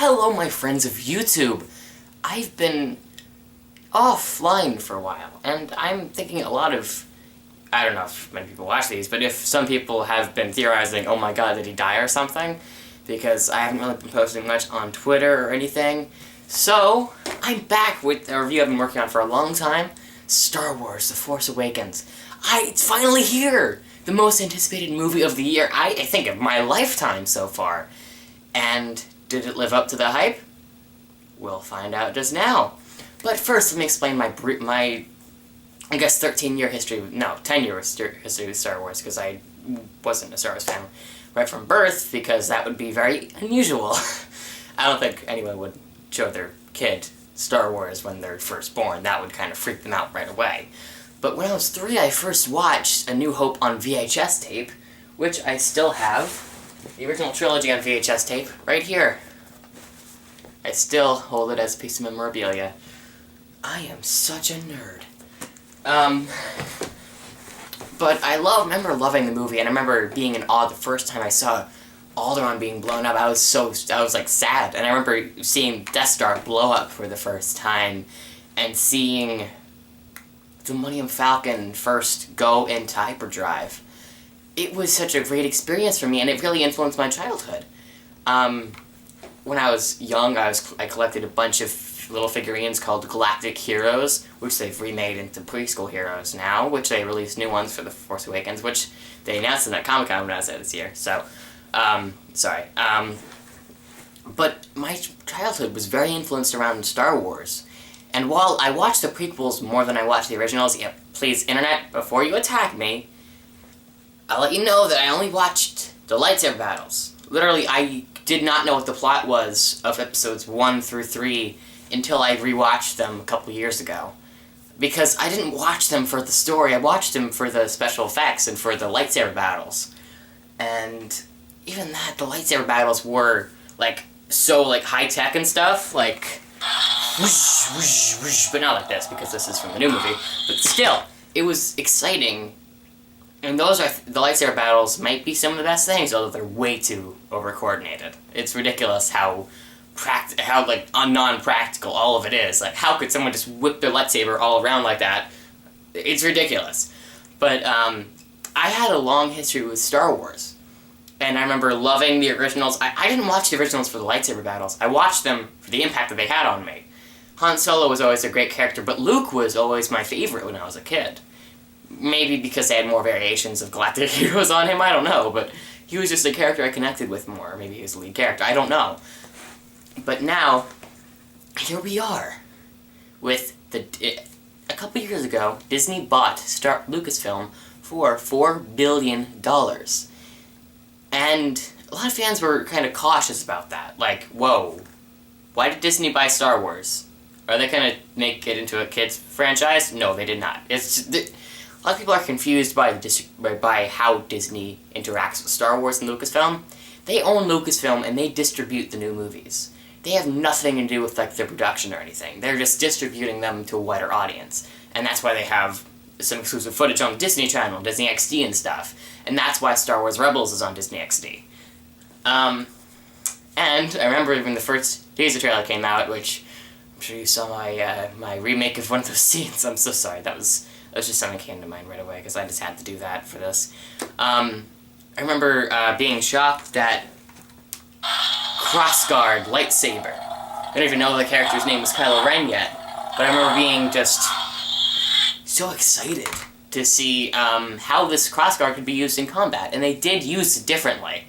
Hello, my friends of YouTube. I've been offline for a while, and I'm thinking a lot of... I don't know if many people watch these, but if some people have been theorizing, oh my god, did he die or something? Because I haven't really been posting much on Twitter or anything. So, I'm back with a review I've been working on for a long time. Star Wars: The Force Awakens. It's finally here! The most anticipated movie of the year, I think, of my lifetime so far. And did it live up to the hype? We'll find out just now. But first, let me explain my I guess 13-year history, no, 10-year history with Star Wars, because I wasn't a Star Wars fan right from birth, because that would be very unusual. I don't think anyone would show their kid Star Wars when they're first born. That would kind of freak them out right away. But when I was 3, I first watched A New Hope on VHS tape, which I still have. The original trilogy on VHS tape, right here. I still hold it as a piece of memorabilia. I am such a nerd. But I remember loving the movie, and I remember being in awe the first time I saw Alderaan being blown up. I was like sad, and I remember seeing Death Star blow up for the first time, and seeing the Millennium Falcon first go into hyperdrive. It was such a great experience for me, and it really influenced my childhood. When I was young, I collected a bunch of little figurines called Galactic Heroes, which they've remade into preschool heroes now, which they released new ones for The Force Awakens, which they announced in that Comic-Con when I was there this year, so, sorry. But my childhood was very influenced around Star Wars, and while I watched the prequels more than I watched the originals, yeah, please, Internet, before you attack me, I'll let you know that I only watched the lightsaber battles. Literally, I did not know what the plot was of episodes 1 through 3 until I rewatched them a couple years ago. Because I didn't watch them for the story, I watched them for the special effects and for the lightsaber battles. And even that, the lightsaber battles were, like, so, like, high-tech and stuff, like, whoosh, whoosh, whoosh, but not like this, because this is from the new movie. But still, it was exciting. And the lightsaber battles might be some of the best things, although they're way too over-coordinated. It's ridiculous how like, non-practical all of it is. Like, how could someone just whip their lightsaber all around like that? It's ridiculous. But, I had a long history with Star Wars. And I remember loving the originals. I didn't watch the originals for the lightsaber battles. I watched them for the impact that they had on me. Han Solo was always a great character, but Luke was always my favorite when I was a kid. Maybe because they had more variations of Galactic Heroes on him, I don't know, but he was just a character I connected with more. Maybe he was the lead character, I don't know. But now, here we are, with a couple years ago, Disney bought Lucasfilm for $4 billion. And a lot of fans were kind of cautious about that. Like, whoa, why did Disney buy Star Wars? Are they going to make it into a kid's franchise? No, they did not. It's just, a lot of people are confused by how Disney interacts with Star Wars and Lucasfilm. They own Lucasfilm, and they distribute the new movies. They have nothing to do with, like, the production or anything. They're just distributing them to a wider audience. And that's why they have some exclusive footage on the Disney Channel, Disney XD and stuff. And that's why Star Wars Rebels is on Disney XD. And I remember when the first teaser trailer came out, which I'm sure you saw my remake of one of those scenes. I'm so sorry, that was just something that came to mind right away, because I just had to do that for this. I remember being shocked that Crossguard lightsaber. I don't even know the character's name was Kylo Ren yet, but I remember being just so excited to see how this Crossguard could be used in combat, and they did use it differently,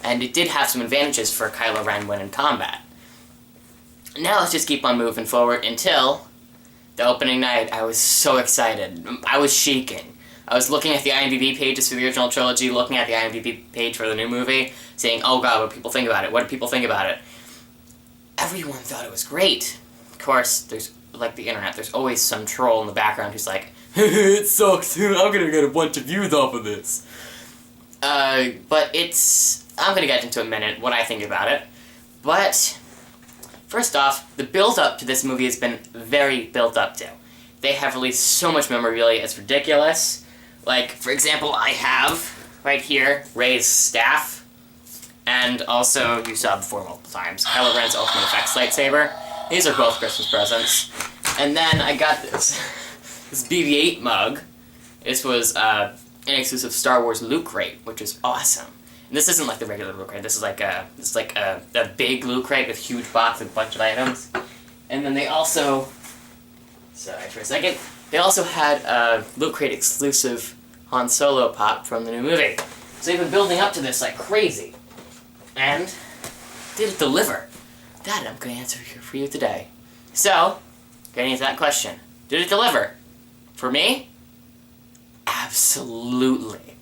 and it did have some advantages for Kylo Ren when in combat. Now let's just keep on moving forward until the opening night. I was so excited. I was shaking. I was looking at the IMDb pages for the original trilogy, looking at the IMDb page for the new movie, saying, oh god, what do people think about it? What do people think about it? Everyone thought it was great. Of course, there's, like the internet, there's always some troll in the background who's like, it sucks, I'm gonna get a bunch of views off of this. But I'm gonna get into a minute what I think about it. But first off, the build-up to this movie has been very built up to. They have released so much memorabilia, it's ridiculous. Like, for example, I have, right here, Rey's staff. And also, you saw before multiple times, Kylo Ren's Ultimate Effects lightsaber. These are both Christmas presents. And then I got this BB-8 mug. This was an exclusive Star Wars loot crate, which is awesome. And this isn't like the regular loot crate. This is like a big loot crate with a huge box with a bunch of items. And then they also, sorry for a second, they also had a loot crate exclusive Han Solo pop from the new movie. So they've been building up to this like crazy. And did it deliver? That I'm going to answer here for you today. So, getting into that question. Did it deliver? For me? Absolutely.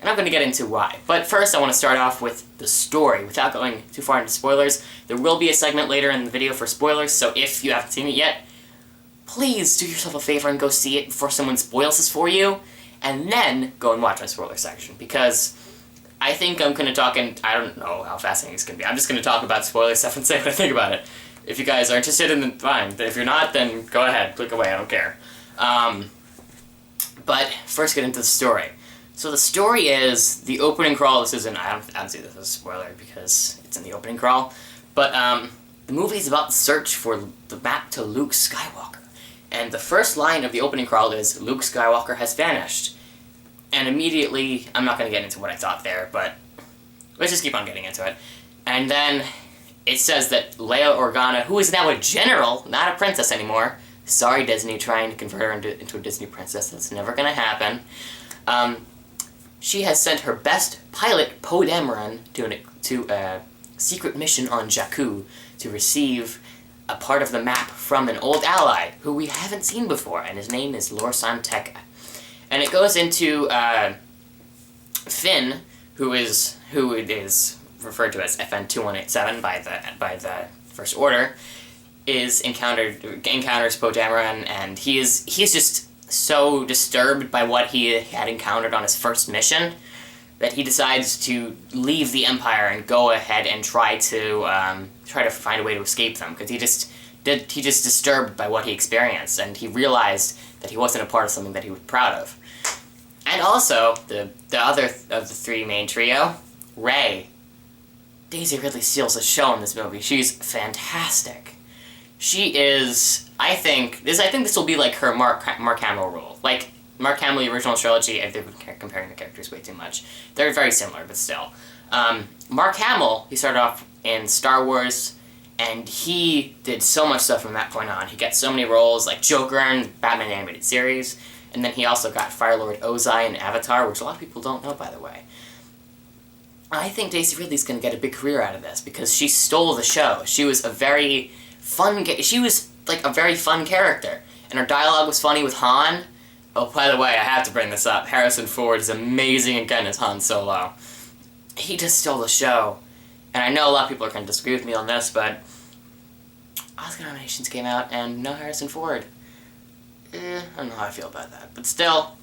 And I'm going to get into why. But first I want to start off with the story. Without going too far into spoilers, there will be a segment later in the video for spoilers, so if you haven't seen it yet, please do yourself a favor and go see it before someone spoils this for you, and then go and watch my spoiler section, because I think I'm going to talk, and I don't know how fascinating it's going to be. I'm just going to talk about spoiler stuff and say what I think about it. If you guys are interested, then fine. If you're not, then go ahead. Click away. I don't care. But first get into the story. So the story is the opening crawl. This isn't, I don't see this as a spoiler because it's in the opening crawl. But the movie is about the search for the map to Luke Skywalker. And the first line of the opening crawl is, Luke Skywalker has vanished. And immediately, I'm not going to get into what I thought there, but let's just keep on getting into it. And then it says that Leia Organa, who is now a general, not a princess anymore, sorry Disney, trying to convert her into a Disney princess, that's never going to happen, she has sent her best pilot, Poe Dameron, to a secret mission on Jakku to receive a part of the map from an old ally who we haven't seen before, and his name is Lor San Tekka. And it goes into Finn, who is referred to as FN-2187 by the First Order, encounters Poe Dameron, and he's just so disturbed by what he had encountered on his first mission that he decides to leave the Empire and go ahead and try to find a way to escape them, because he just disturbed by what he experienced, and he realized that he wasn't a part of something that he was proud of. And also, the other of the three main trio, Rey. Daisy Ridley steals the show in this movie. She's fantastic. She is, I think this will be like her Mark Hamill role. Like, Mark Hamill, the original trilogy, I've been comparing the characters way too much. They're very similar, but still. Mark Hamill, he started off in Star Wars, and he did so much stuff from that point on. He got so many roles, like Joker in Batman animated series, and then he also got Firelord Ozai in Avatar, which a lot of people don't know, by the way. I think Daisy Ridley's going to get a big career out of this, because she stole the show. She was a very fun character, and her dialogue was funny with Han. Oh, by the way, I have to bring this up. Harrison Ford is amazing again as Han Solo. He just stole the show. And I know a lot of people are going to disagree with me on this, but Oscar nominations came out, and no Harrison Ford. I don't know how I feel about that. But still,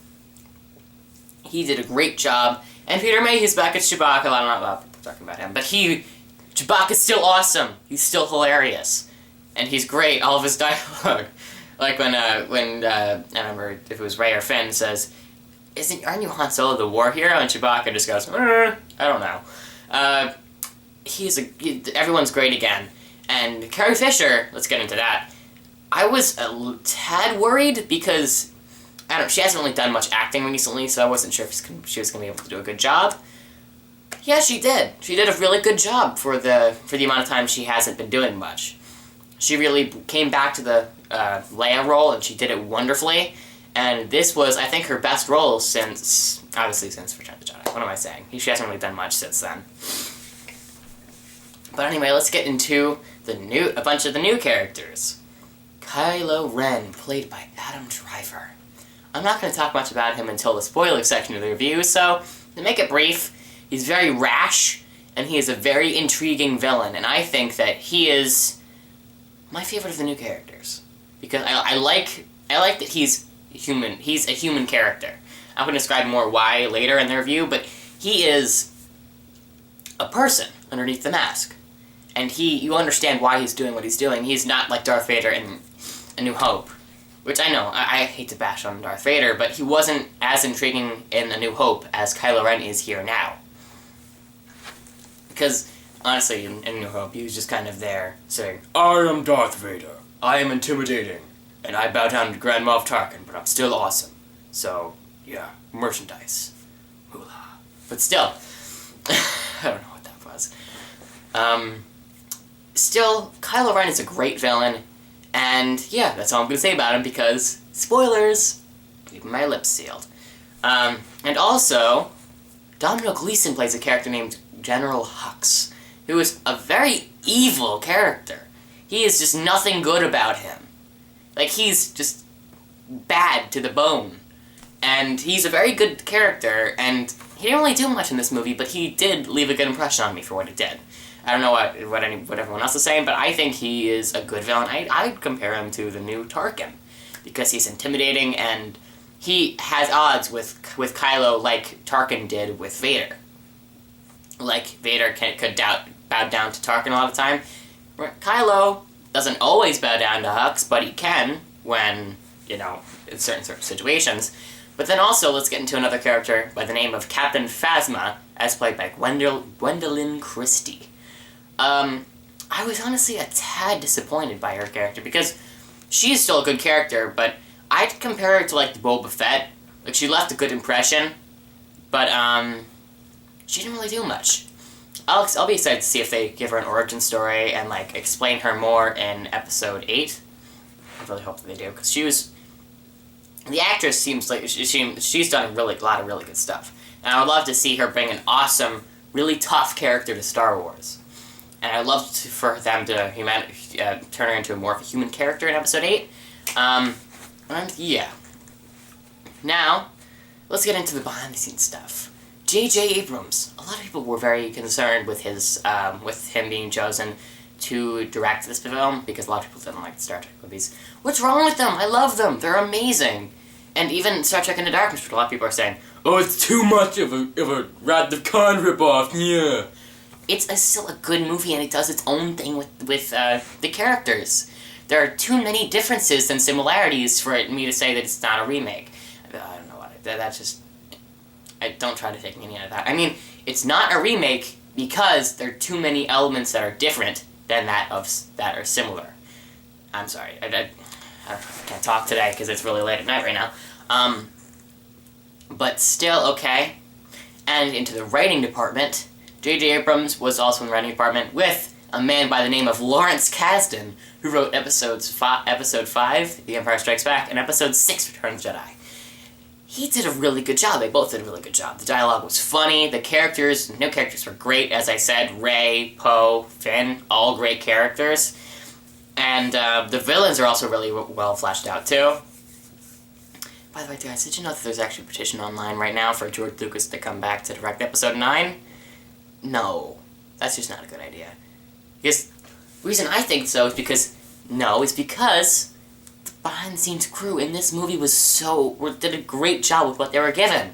he did a great job. And Peter Mayhew's back as Chewbacca. I don't know a lot of people talking about him. But Chewbacca's still awesome. He's still hilarious. And he's great. All of his dialogue. Like when I remember if it was Rey or Finn says, aren't you Han Solo the war hero? And Chewbacca just goes, I don't know. Everyone's great again. And Carrie Fisher, let's get into that. I was a tad worried because, she hasn't really done much acting recently, so I wasn't sure if she was going to be able to do a good job. Yeah, she did. She did a really good job for the amount of time she hasn't been doing much. She really came back to the Leia role, and she did it wonderfully. And this was, I think, her best role since Return of the Jedi. What am I saying? She hasn't really done much since then. But anyway, let's get into a bunch of the new characters. Kylo Ren, played by Adam Driver. I'm not going to talk much about him until the spoiler section of the review, so to make it brief, he's very rash, and he is a very intriguing villain, and I think that he is my favorite of the new characters. Because I like that he's human. He's a human character. I'm going to describe more why later in the review, but he is a person underneath the mask. And you understand why he's doing what he's doing. He's not like Darth Vader in A New Hope. Which I know, I hate to bash on Darth Vader, but he wasn't as intriguing in A New Hope as Kylo Ren is here now. Because, honestly, in New Hope, he was just kind of there, saying, I am Darth Vader. I am intimidating. And I bow down to Grand Moff Tarkin, but I'm still awesome. So, yeah, merchandise. Moolah. But still, I don't know what that was. Still, Kylo Ren is a great villain, and yeah, that's all I'm going to say about him, because, spoilers, keeping my lips sealed. And also, Domino Gleeson plays a character named General Hux, who is a very evil character. He is just nothing good about him. Like, he's just bad to the bone. And he's a very good character, and he didn't really do much in this movie, but he did leave a good impression on me for what he did. I don't know what everyone else is saying, but I think he is a good villain. I'd compare him to the new Tarkin, because he's intimidating, and he has odds with Kylo like Tarkin did with Vader. Like, Vader could bow down to Tarkin a lot of the time. Kylo doesn't always bow down to Hux, but he can when, in certain situations. But then also, let's get into another character by the name of Captain Phasma, as played by Gwendolyn Christie. I was honestly a tad disappointed by her character, because she is still a good character, but I'd compare her to, like, Boba Fett. Like, she left a good impression, but, she didn't really do much. I'll be excited to see if they give her an origin story and, like, explain her more in Episode 8. I really hope that they do, because the actress seems like she's done a lot of really good stuff. And I would love to see her bring an awesome, really tough character to Star Wars. And I'd love for them to turn her into more of a human character in Episode 8. And yeah. Now, let's get into the behind-the-scenes stuff. J.J. Abrams. A lot of people were very concerned with with him being chosen to direct this film, because a lot of people didn't like the Star Trek movies. What's wrong with them? I love them. They're amazing. And even Star Trek Into Darkness, which a lot of people are saying, oh, it's too much of a Wrath of Khan ripoff, yeah. It's still a good movie, and it does its own thing with the characters. There are too many differences than similarities for me to say that it's not a remake. I don't know what that's just. I don't try to take any of that. I mean, it's not a remake because there are too many elements that are different than that are similar. I'm sorry, I can't talk today because it's really late at night right now. But still, okay. And into the writing department, J.J. Abrams was also in the writing department with a man by the name of Lawrence Kasdan, who wrote Episode 5, The Empire Strikes Back, and Episode 6, Return of the Jedi. He did a really good job. They both did a really good job. The dialogue was funny. The new characters were great. As I said, Rey, Poe, Finn, all great characters. And the villains are also really well fleshed out, too. By the way, guys, did you know that there's actually a petition online right now for George Lucas to come back to direct Episode 9? No. That's just not a good idea. Because the reason I think so is because the behind-the-scenes crew in this movie did a great job with what they were given.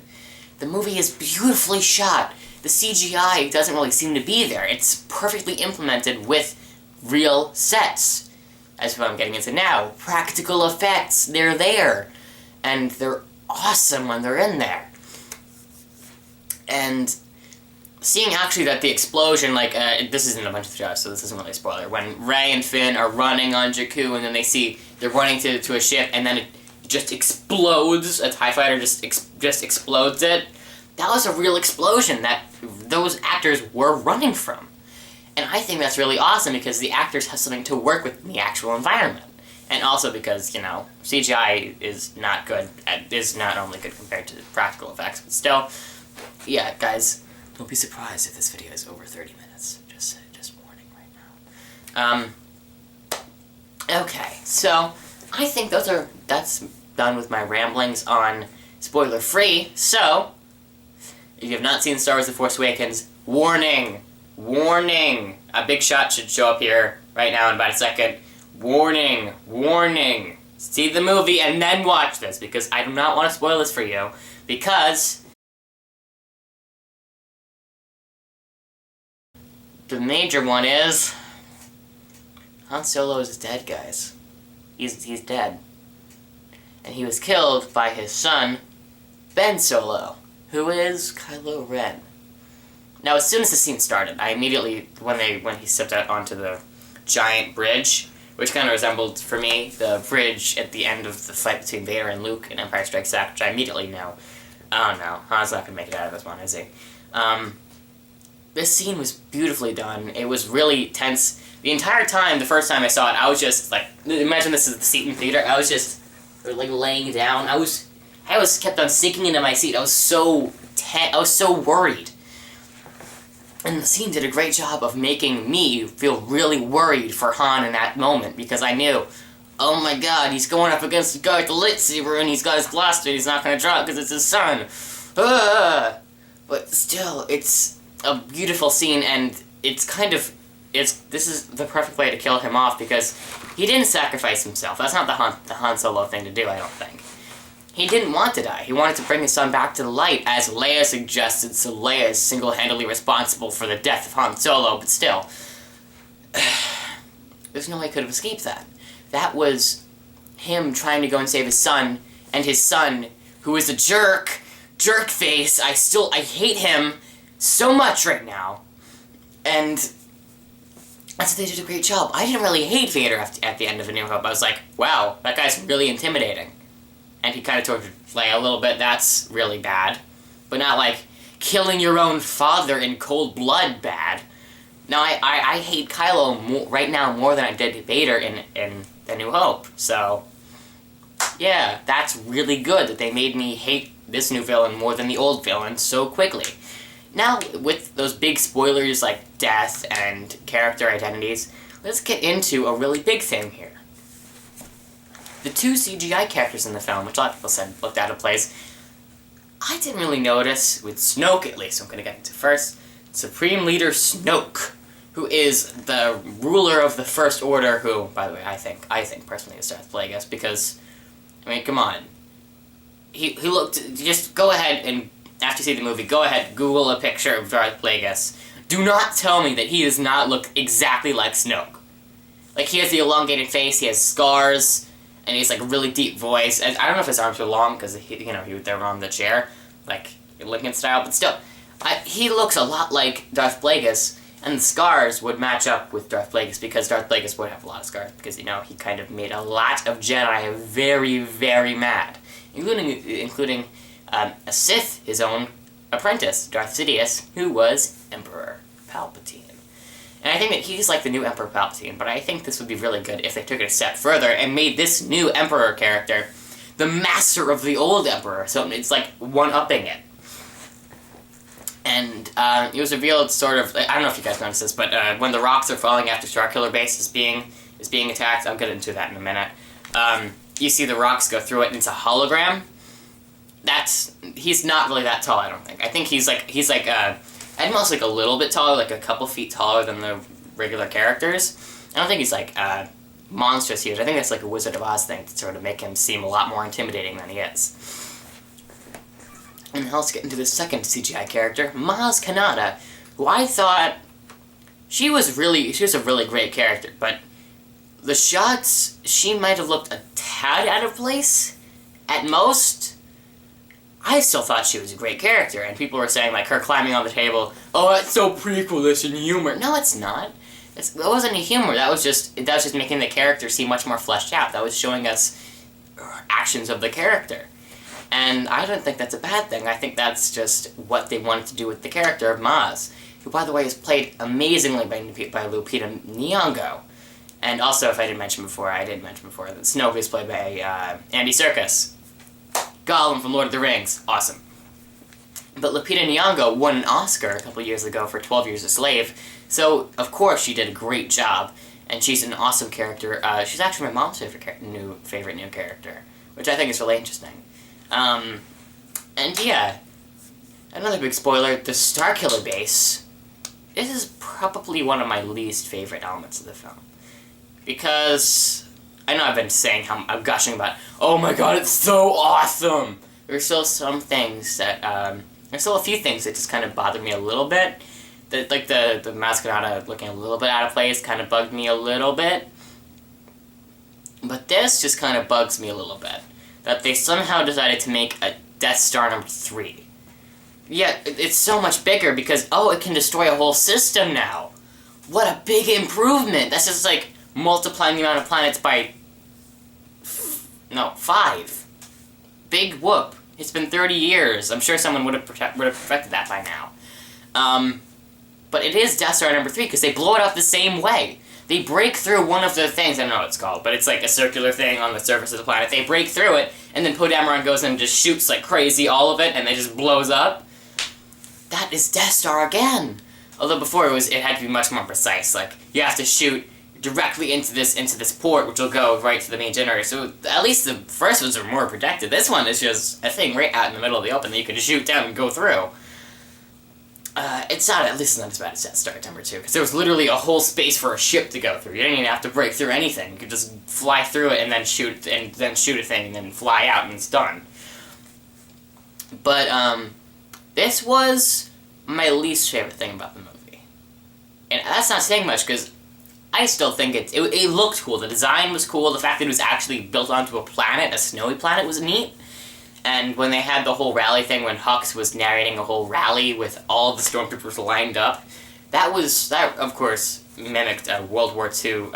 The movie is beautifully shot. The CGI doesn't really seem to be there. It's perfectly implemented with real sets. That's what I'm getting into now. Practical effects, they're there. And they're awesome when they're in there. And seeing actually that the explosion, this isn't a bunch of jobs, so this isn't really a spoiler. When Rey and Finn are running on Jakku, and then they're running to a ship, and then it just explodes. A TIE fighter just explodes it. That was a real explosion that those actors were running from. And I think that's really awesome because the actors have something to work with in the actual environment. And also because, CGI is not good, is not only good compared to practical effects, but still, yeah, guys, don't be surprised if this video is over 30 minutes. Just warning right now. Okay, so I think that's done with my ramblings on spoiler free. So if you have not seen Star Wars: The Force Awakens, warning, a big shot should show up here right now in about a second. Warning. See the movie and then watch this, because I do not want to spoil this for you, because the major one is Han Solo is dead, guys. He's dead. And he was killed by his son, Ben Solo, who is Kylo Ren. Now, as soon as the scene started, I immediately, when he stepped out onto the giant bridge, which kind of resembled, for me, the bridge at the end of the fight between Vader and Luke in Empire Strikes Back, which I immediately know. Oh no, Han's not going to make it out of this one, is he? This scene was beautifully done. It was really tense. The entire time, the first time I saw it, I was just, like, imagine this is the seat in theater, I was just, like, laying down. I was kept on sinking into my seat. I was so worried. And the scene did a great job of making me feel really worried for Han in that moment, because I knew, oh my god, he's going up against the guy with the lightsaber, and he's got his blaster, and he's not going to drop because it's his son. But still, it's a beautiful scene, and it's kind of, this is the perfect way to kill him off, because he didn't sacrifice himself. That's not the Han Solo thing to do, I don't think. He didn't want to die. He wanted to bring his son back to the light, as Leia suggested, so Leia is single-handedly responsible for the death of Han Solo, but still. There's no way he could have escaped that. That was him trying to go and save his son, and his son, who is a jerk face. I hate him so much right now. And that's they did a great job. I didn't really hate Vader at the end of A New Hope. I was like, wow, that guy's really intimidating. And he kind of tortured Leia a little bit. That's really bad. But not like killing your own father in cold blood bad. Now, I hate Kylo right now more than I did Vader in A New Hope. So, yeah, that's really good that they made me hate this new villain more than the old villain so quickly. Now, with those big spoilers like death and character identities, let's get into a really big thing here. The two CGI characters in the film, which a lot of people said looked out of place, I didn't really notice, with Snoke at least, I'm going to get into first. Supreme Leader Snoke, who is the ruler of the First Order, who, by the way, I think personally is Darth Plagueis, because, I mean, come on. He looked, just go ahead and, after you see the movie, go ahead, Google a picture of Darth Plagueis. Do not tell me that he does not look exactly like Snoke. Like, he has the elongated face, he has scars, and he's like a really deep voice. And I don't know if his arms were long because they were on the chair, like Lincoln style. But still, he looks a lot like Darth Plagueis, and the scars would match up with Darth Plagueis because Darth Plagueis would have a lot of scars because he kind of made a lot of Jedi very, very mad, including a Sith, his own apprentice, Darth Sidious, who was Emperor Palpatine. And I think that he's like the new Emperor Palpatine, but I think this would be really good if they took it a step further and made this new Emperor character the master of the old Emperor, so it's like one-upping it. And it was revealed sort of, I don't know if you guys noticed this, but when the rocks are falling after Starkiller Base is being attacked, I'll get into that in a minute, you see the rocks go through it and it's a hologram. He's not really that tall, I don't think. I think he's like almost like a little bit taller, like a couple feet taller than the regular characters. I don't think he's like monstrous huge. I think that's like a Wizard of Oz thing to sort of make him seem a lot more intimidating than he is. And now let's get into the second CGI character, Maz Kanata, who I thought she was a really great character, but the shots, she might have looked a tad out of place at most. I still thought she was a great character, and people were saying, like, her climbing on the table, oh, that's so prequelish and humor. No, it's not. That wasn't any humor. That was just making the character seem much more fleshed out. That was showing us actions of the character. And I don't think that's a bad thing. I think that's just what they wanted to do with the character of Maz, who, by the way, is played amazingly by Lupita Nyong'o. And also, if I didn't mention before, that Snoke is played by Andy Serkis. Gollum from Lord of the Rings. Awesome. But Lupita Nyong'o won an Oscar a couple years ago for 12 Years a Slave, so of course she did a great job, and she's an awesome character. She's actually my mom's favorite new character, which I think is really interesting. And yeah, another big spoiler, the Starkiller Base. This is probably one of my least favorite elements of the film. Because I know I've been saying how I'm gushing about, oh my god, it's so awesome! There's still some things that, there's still a few things that just kind of bother me a little bit. Like the Maz Kanata looking a little bit out of place kind of bugged me a little bit. But this just kind of bugs me a little bit. That they somehow decided to make a Death Star number 3. Yeah, it's so much bigger because, oh, it can destroy a whole system now. What a big improvement! That's just like multiplying the amount of planets by... no, 5. Big whoop. It's been 30 years. I'm sure someone would have perfected that by now. But it is Death Star number 3 because they blow it up the same way. They break through one of the things, I don't know what it's called, but it's like a circular thing on the surface of the planet. They break through it, and then Poe Dameron goes and just shoots like crazy all of it, and it just blows up. That is Death Star again! Although before it had to be much more precise. Like, you have to shoot directly into this port, which will go right to the main generator. So at least the first ones are more protected. This one is just a thing right out in the middle of the open that you can shoot down and go through. It's not, at least it's not as bad as Death Star number 2, because there was literally a whole space for a ship to go through. You didn't even have to break through anything. You could just fly through it and then shoot a thing and then fly out and it's done. But, this was my least favorite thing about the movie. And that's not saying much, because I still think it looked cool. The design was cool. The fact that it was actually built onto a planet, a snowy planet, was neat. And when they had the whole rally thing, when Hux was narrating a whole rally with all the stormtroopers lined up, that of course mimicked World War II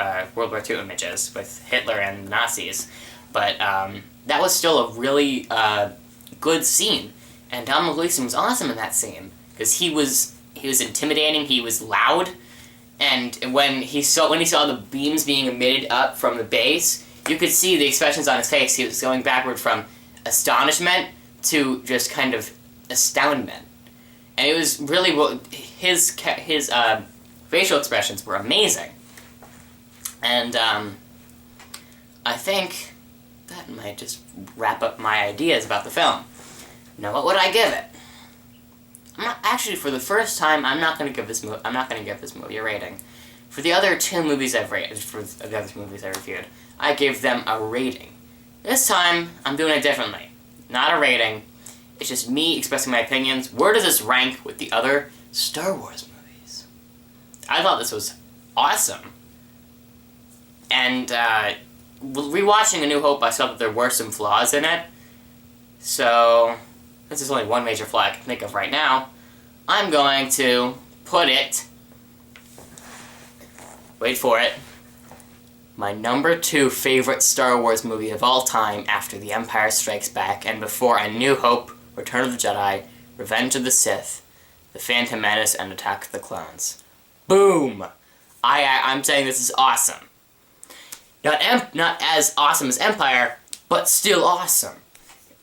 images with Hitler and Nazis. But that was still a really good scene, and Domhnall Gleeson was awesome in that scene because he was intimidating. He was loud, and when he saw the beams being emitted up from the base, you could see the expressions on his face. He was going backward from astonishment to just kind of astoundment, and it was really his facial expressions were amazing, and I think that might just wrap up my ideas about the film. Now, what would I give it? Actually, for the first time, I'm not going to give this movie a rating. For the other 2 movies I've reviewed, I gave them a rating. This time, I'm doing it differently. Not a rating. It's just me expressing my opinions. Where does this rank with the other Star Wars movies? I thought this was awesome. And, rewatching A New Hope, I saw that there were some flaws in it. So, this is only one major flaw I can think of right now. I'm going to put it... wait for it. My number 2 favorite Star Wars movie of all time after The Empire Strikes Back and before A New Hope, Return of the Jedi, Revenge of the Sith, The Phantom Menace, and Attack of the Clones. Boom! I'm saying this is awesome. Not as awesome as Empire, but still awesome.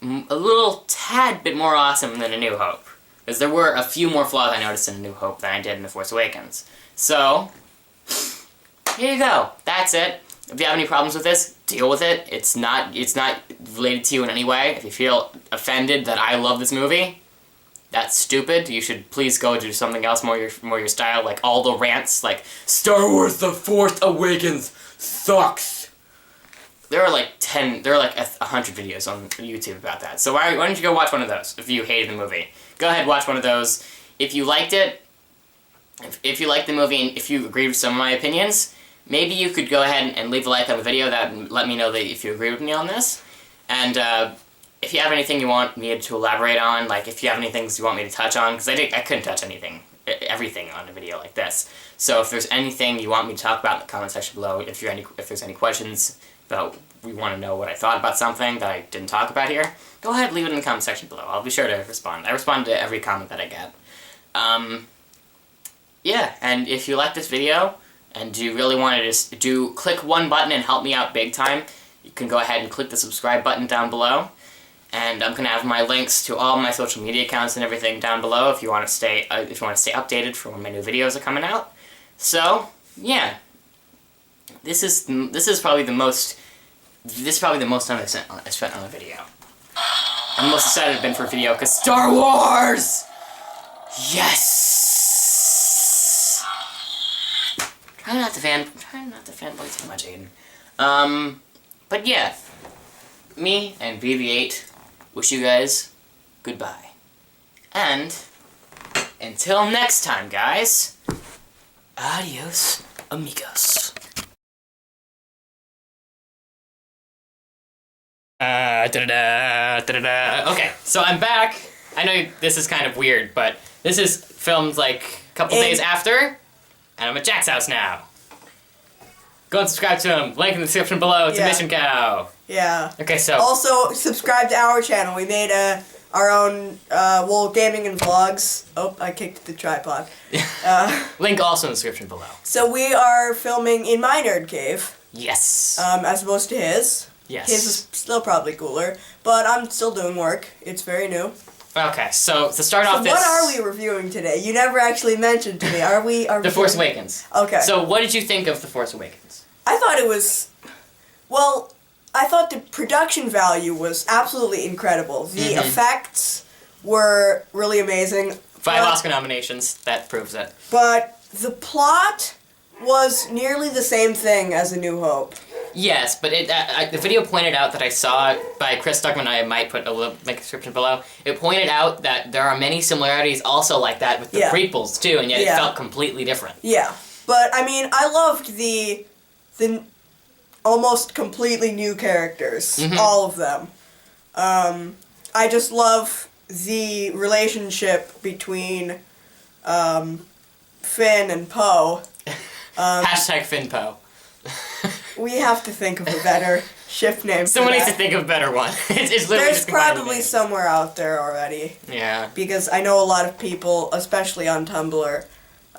A little tad bit more awesome than A New Hope. Because there were a few more flaws I noticed in A New Hope than I did in The Force Awakens. So, here you go. That's it. If you have any problems with this, deal with it. It's not related to you in any way. If you feel offended that I love this movie, that's stupid. You should please go do something else more your style, like all the rants, like Star Wars: The Force Awakens sucks. There are like 100 videos on YouTube about that. So why don't you go watch one of those if you hated the movie? Go ahead, watch one of those. If you liked it, if you liked the movie and if you agreed with some of my opinions, maybe you could go ahead and leave a like on the video and let me know that if you agree with me on this. And if you have anything you want me to elaborate on, like if you have any things you want me to touch on, because I couldn't touch everything on a video like this. So if there's anything you want me to talk about in the comment section below, if there's any questions about, we want to know what I thought about something that I didn't talk about here, go ahead and leave it in the comment section below. I'll be sure to respond. I respond to every comment that I get. Yeah, and if you like this video, and you really want to just click one button and help me out big time, you can go ahead and click the subscribe button down below. And I'm going to have my links to all my social media accounts and everything down below if you want to stay updated for when my new videos are coming out. So, yeah. This is probably the most time I spent on a video. I'm most excited I've been for a video because Star Wars! Yes! Try not to fanboy too much, Aiden. But yeah. Me and BB-8 wish you guys goodbye. And until next time, guys, adios, amigos. Okay, so I'm back. I know this is kind of weird, but this is filmed like a couple days after, and I'm at Jack's house now. Go and subscribe to him. Link in the description below to Mission Cow. Yeah. Okay, so... Also, subscribe to our channel. We made our own, gaming and vlogs. Oh, I kicked the tripod. Link also in the description below. So we are filming in my nerd cave. Yes. As opposed to his. Yes. His is still probably cooler, but I'm still doing work. It's very new. Okay, so to start off this... what are we reviewing today? You never actually mentioned to me. Are we The Force Awakens. Okay. So what did you think of The Force Awakens? I thought it was... Well, I thought the production value was absolutely incredible. The effects were really amazing. 5 Oscar nominations, that proves it. But the plot was nearly the same thing as A New Hope. Yes, but the video pointed out that I saw by Chris Stuckman, I might put a link in the description below, it pointed out that there are many similarities also like that with the prequels too, and yet it felt completely different. Yeah, but I mean, I loved the almost completely new characters, all of them. I just love the relationship between Finn and Poe. Hashtag FinnPoe. We have to think of a better ship name. Someone needs to think of a better one. It's literally There's just combined probably names. somewhere out there already. Yeah. Because I know a lot of people, especially on Tumblr,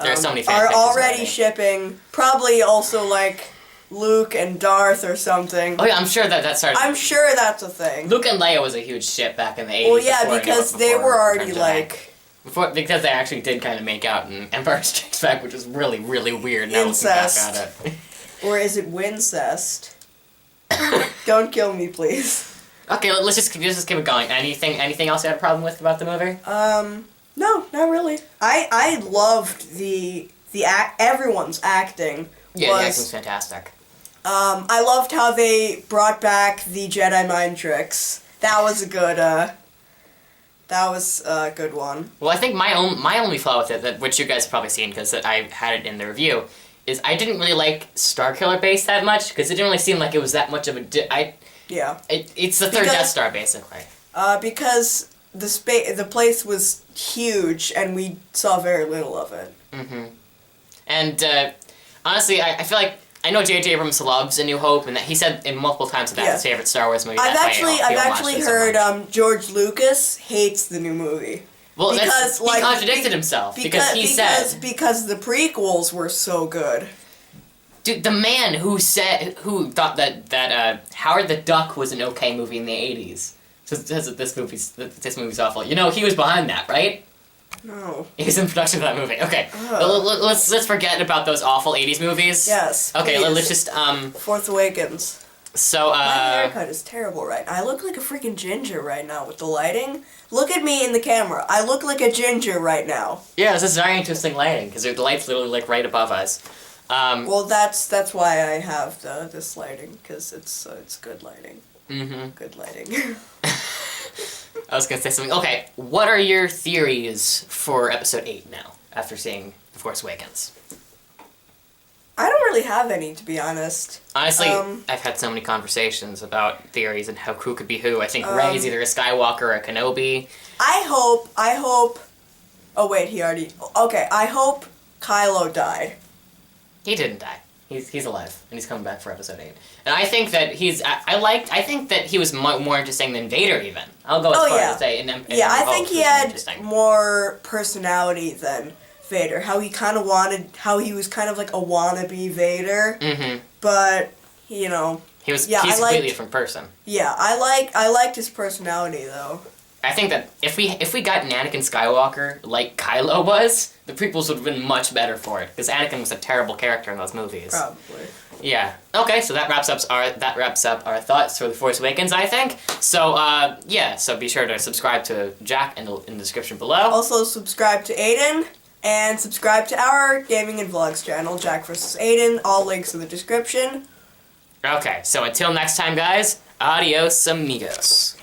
There are so many fan are pages already shipping. Probably also like Luke and Darth or something. Oh yeah, I'm sure that started. I'm sure that's a thing. Luke and Leia was a huge ship back in the 80s. Well, yeah, because they were already like... Because they actually did kind of make out in Empire Strikes Back, which was really, really weird now looking back at it. Or is it Wincest? Don't kill me, please. Okay, let's just keep it going. Anything else you had a problem with about the movie? No, not really. I loved everyone's acting. Yeah, the acting was fantastic. I loved how they brought back the Jedi mind tricks. That was a good one. Well, I think my only flaw with it, which you guys have probably seen because I had it in the review, is I didn't really like Starkiller Base that much because it didn't really seem like it was that much of a. It's the third Death Star basically. Because the place was huge and we saw very little of it. And honestly, I feel like I know J.J. Abrams loves A New Hope, and that he said in multiple times that that's his favorite Star Wars movie. I've actually heard George Lucas hates the new movie. Well, he contradicted himself because the prequels were so good. Dude, the man who thought that Howard the Duck was an okay movie in the 80s says that this movie's awful. You know, he was behind that, right? No. He was in production of that movie. Okay, let's forget about those awful 80s movies. Yes. Okay, please. let's just Force Awakens. So my haircut is terrible right now. I look like a freaking ginger right now with the lighting. Look at me in the camera. I look like a ginger right now. Yeah, this is very interesting lighting because the light's literally like right above us. Well, that's why I have this lighting because it's good lighting. Good lighting. I was gonna say something. Okay, what are your theories for Episode 8 now after seeing The Force Awakens? I don't really have any, to be honest. Honestly, I've had so many conversations about theories and how who could be who. I think Rey's either a Skywalker or a Kenobi. I hope... Oh, wait, he already... Okay, I hope Kylo died. He didn't die. He's alive, and he's coming back for Episode 8. And I think that I think that he was more interesting than Vader, even. I'll go as far as to say... I think he had more personality than Vader. How he was kind of like a wannabe Vader. But, you know... He's a completely different person. Yeah, I liked his personality, though. I think that if we got an Anakin Skywalker like Kylo was, the prequels would have been much better for it, because Anakin was a terrible character in those movies. Probably. Yeah. Okay, so that wraps up our thoughts for The Force Awakens, I think. So so be sure to subscribe to Jack in the description below. Also subscribe to Aiden and subscribe to our gaming and vlogs channel, Jack vs. Aiden. All links in the description. Okay, so until next time, guys. Adios, amigos.